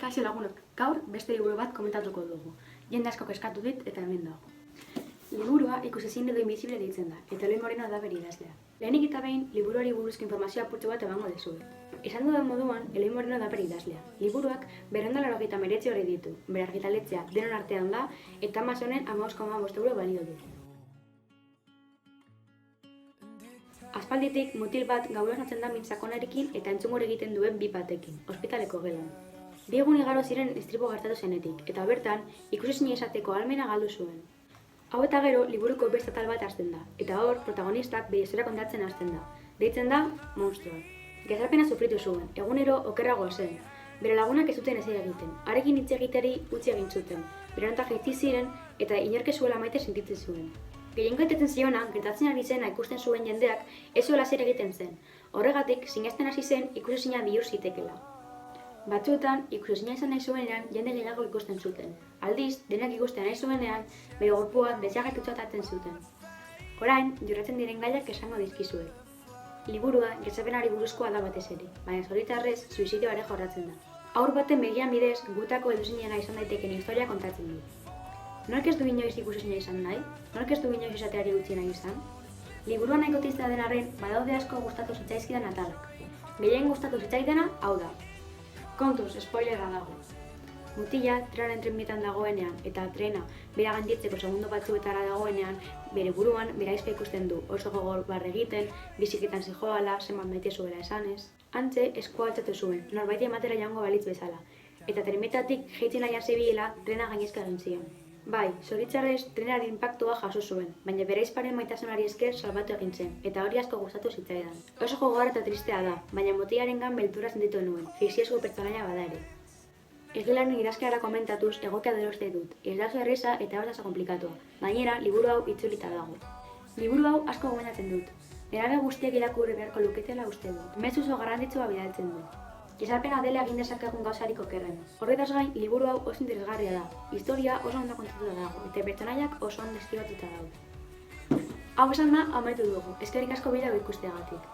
Kaixo lagunok, gaur beste liburu bat komentatuko dugu. Jende asko eskatu dit eta hemen dago. Liburua ikusezin edo invisible deitzen da, eta Eloi Moreno da bere idazlea. Lehenik eta behin, liburuari buruzko informazio apurtxo bat emango dizuet. Esan dudan moduan, Eloi Moreno da bere idazlea. Liburuak 289 hori ditu, bere argitaletzea denon artean da, eta Amazonen 15,5 euro balio du. Aspalditik, mutil bat gaur esnatzen da mintzakonarekin eta entzungor egiten duen bi batekin, ospitaleko gelan. Bi egun igaro ziren istripu gertatu zenetik, eta bertan, ikusezina izateko ahalmena galdu zuen. Hau eta gero, liburuko beste atal bat hasten da, eta hor, protagonistak bere historia kontatzen hasten da. Deitzen da, monstruak. Gezarpena sufritu zuen, egunero okerragoa zen. Bere lagunak ez zuten ezer egiten, harekin hitz egiteri utzi egin zuten. Bere ontak jaitsi ziren, eta inork ez zuela maite sentitzen zuen. Gehien gertatzen ziona, gertatzen ari zena ikusten zuen jendeak ez zuela zer egiten zen. Horregatik, sinesten hasi zen ikusezina bihur zitekeela. Batzuetan, ikusezina izan nahi zuenean, jende gehiago ikusten zuten. Aldiz, denak ikusten nahi zuenean, bere gorpua desagertutzat hartzen zuten. Orain, jorratzen diren gaiak esango dizkizuet. Liburua, gezarpenari buruzkoa da batez ere, baina zoritxarrez, suizidioa ere jorratzen da. Haur baten begian bidez, gutako edozinena izan daiteken historia kontatzen du. Nork ez du inoiz ikusezina izan nahi? Nork ez du inoiz izateari utzi nahi izan? Liburua nahiko tizta den arren, badaude asko gustatu zitzaizkidan atalak. Gehien gustatu zitzaidana, hau da. Kontuz, spoilerra dago. Mutila, trenaren trenbietan dagoenean, eta trena bera gainditzeko segundo batzuetara dagoenean, bere buruan, bere aizpa ikusten du, oso gogor barre egiten, biziketan zijoala, zenbat maite zuela esanez. Antze, eskua altzatu zuen, norbaiti ematera joango balitz bezala, eta trenbetatik jeitzen nahi zebilela, trena gainezka egin zion. Bai, zoritxarrez, trenaren inpaktua jaso zuen, baina bere aizparen maitasunari esker salbatu egin zen, eta hori asko gustatu zitzaidan. Oso gogorra eta tristea da, baina mutilaren beldurra sentitu nuen, fikziozko pertsonaia bada ere. Ez dela nuen idazkeara komentatuz egokia dela uste dut, ez da oso erreza eta oso komplikatua, gainera liburu hau itzulita dago. Liburu hau asko gomendatzen dut, nerabe guztiek irakurri beharko luketela uste dut, mezu oso garrantzitsua bidaltzen du. Gezarpena dela egin dezakegun gauzarik okerren. Horretaz gain, liburu hau oso interesgarria da. Historia oso ondo kontatuta dago, eta pertsonaiak oso ondo deskribatuta daude. Hau esan da, amaitu dugu. Eskerrik asko bideoa ikusteagatik.